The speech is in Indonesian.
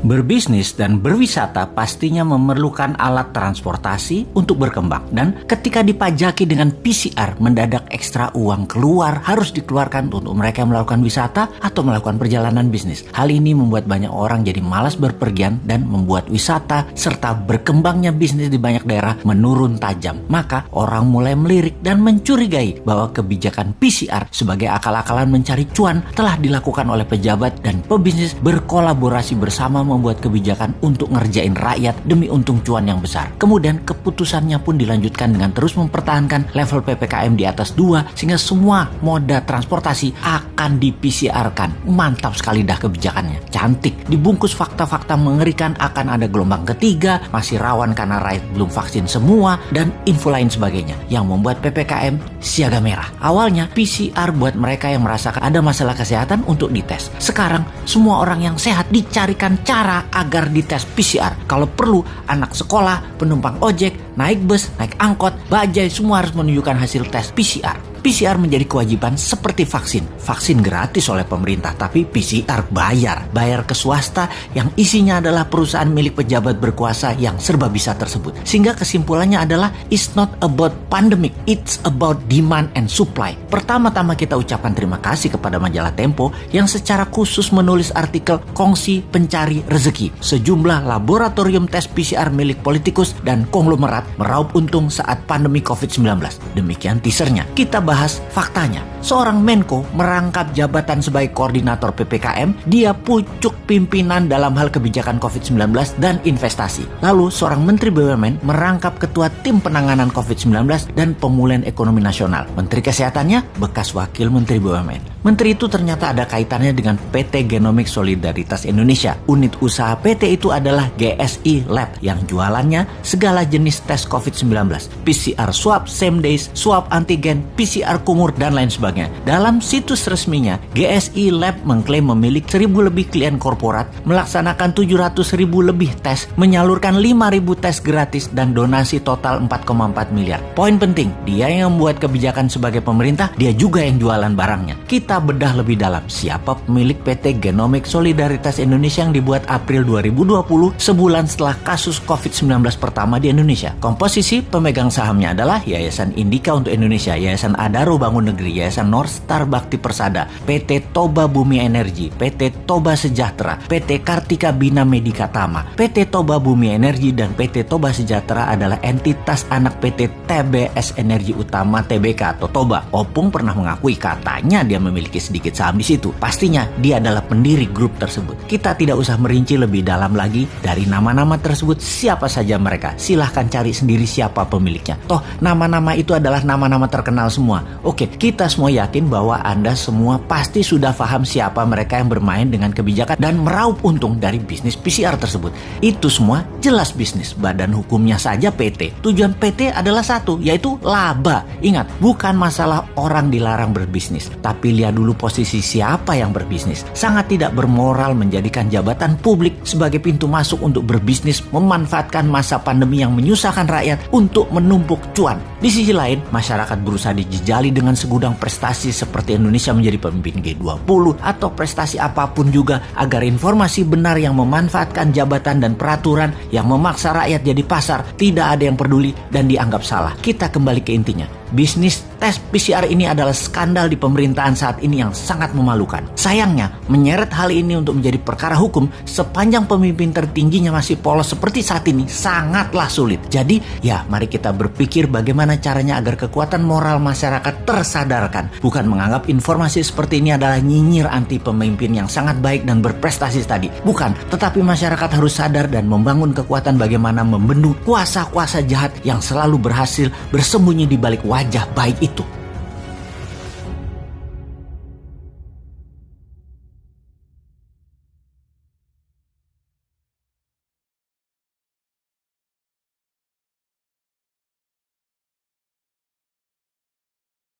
Berbisnis dan berwisata pastinya memerlukan alat transportasi untuk berkembang. Dan ketika dipajaki dengan PCR, mendadak ekstra uang keluar harus dikeluarkan untuk mereka yang melakukan wisata atau melakukan perjalanan bisnis. Hal ini membuat banyak orang jadi malas berpergian dan membuat wisata serta berkembangnya bisnis di banyak daerah menurun tajam. Maka orang mulai melirik dan mencurigai bahwa kebijakan PCR sebagai akal-akalan mencari cuan telah dilakukan oleh pejabat dan pebisnis berkolaborasi bersama membuat kebijakan untuk ngerjain rakyat demi untung cuan yang besar. Kemudian keputusannya pun dilanjutkan dengan terus mempertahankan level PPKM di atas 2 sehingga semua moda transportasi akan di-PCR-kan. Mantap sekali dah kebijakannya. Cantik. Dibungkus fakta-fakta mengerikan akan ada gelombang ketiga, masih rawan karena rakyat belum vaksin semua, dan info lain sebagainya yang membuat PPKM siaga merah. Awalnya PCR buat mereka yang merasakan ada masalah kesehatan untuk dites. Sekarang semua orang yang sehat dicarikan cara agar dites PCR. Kalau perlu, anak sekolah, penumpang ojek, naik bus, naik angkot, bajai, semua harus menunjukkan hasil tes PCR. PCR menjadi kewajiban seperti vaksin. Vaksin gratis oleh pemerintah, tapi PCR bayar. Bayar ke swasta yang isinya adalah perusahaan milik pejabat berkuasa yang serba bisa tersebut. Sehingga kesimpulannya adalah it's not about pandemic, it's about demand and supply. Pertama-tama kita ucapkan terima kasih kepada majalah Tempo yang secara khusus menulis artikel Kongsi Pencari Rezeki. Sejumlah laboratorium tes PCR milik politikus dan konglomerat meraup untung saat pandemi COVID-19. Demikian teasernya. Kita bahas faktanya. Seorang Menko merangkap jabatan sebagai koordinator PPKM, dia pucuk pimpinan dalam hal kebijakan COVID-19 dan investasi. Lalu seorang Menteri BUMN merangkap ketua tim penanganan COVID-19 dan pemulihan ekonomi nasional. Menteri Kesehatannya bekas wakil Menteri BUMN. Menteri itu ternyata ada kaitannya dengan PT Genomics Solidaritas Indonesia. Unit usaha PT itu adalah GSI Lab yang jualannya segala jenis tes COVID-19. PCR swab, same days, swab antigen, PCR kumur, dan lain sebagainya. Dalam situs resminya, GSI Lab mengklaim memiliki 1.000 lebih klien korporat, melaksanakan 700.000 lebih tes, menyalurkan 5.000 tes gratis, dan donasi total 4,4 miliar. Poin penting, dia yang membuat kebijakan sebagai pemerintah, dia juga yang jualan barangnya. Kita bedah lebih dalam, siapa pemilik PT Genomics Solidaritas Indonesia yang dibuat April 2020, sebulan setelah kasus COVID-19 pertama di Indonesia. Komposisi pemegang sahamnya adalah Yayasan Indika untuk Indonesia, Yayasan Adaro Bangun Negeri, Yayasan North Star Bakti Persada, PT Toba Bumi Energi, PT Toba Sejahtera, PT Kartika Bina Medika Tama. PT Toba Bumi Energi dan PT Toba Sejahtera adalah entitas anak PT TBS Energi Utama Tbk atau Toba. Opung pernah mengakui katanya dia memiliki sedikit saham di situ. Pastinya dia adalah pendiri grup tersebut. Kita tidak usah merinci lebih dalam lagi dari nama-nama tersebut siapa saja mereka. Silahkan cari sendiri siapa pemiliknya. Toh nama-nama itu adalah nama-nama terkenal semua. Oke, kita semua yakin bahwa Anda semua pasti sudah paham siapa mereka yang bermain dengan kebijakan dan meraup untung dari bisnis PCR tersebut. Itu semua jelas bisnis. Badan hukumnya saja PT. Tujuan PT adalah satu, yaitu laba. Ingat, bukan masalah orang dilarang berbisnis, tapi lihat dulu posisi siapa yang berbisnis. Sangat tidak bermoral menjadikan jabatan publik sebagai pintu masuk untuk berbisnis, memanfaatkan masa pandemi yang menyusahkan rakyat untuk menumpuk cuan. Di sisi lain, masyarakat berusaha dijejali dengan segudang prestasi seperti Indonesia menjadi pemimpin G20 atau prestasi apapun juga agar informasi benar yang memanfaatkan jabatan dan peraturan yang memaksa rakyat jadi pasar tidak ada yang peduli dan dianggap salah. Kita kembali ke intinya. Bisnis tes PCR ini adalah skandal di pemerintahan saat ini yang sangat memalukan. Sayangnya, menyeret hal ini untuk menjadi perkara hukum sepanjang pemimpin tertingginya masih polos seperti saat ini sangatlah sulit. Jadi, ya mari kita berpikir bagaimana caranya agar kekuatan moral masyarakat tersadarkan. Bukan menganggap informasi seperti ini adalah nyinyir anti pemimpin yang sangat baik dan berprestasi tadi. Bukan, tetapi masyarakat harus sadar dan membangun kekuatan bagaimana membendung kuasa-kuasa jahat yang selalu berhasil bersembunyi di balik wajah baik itu.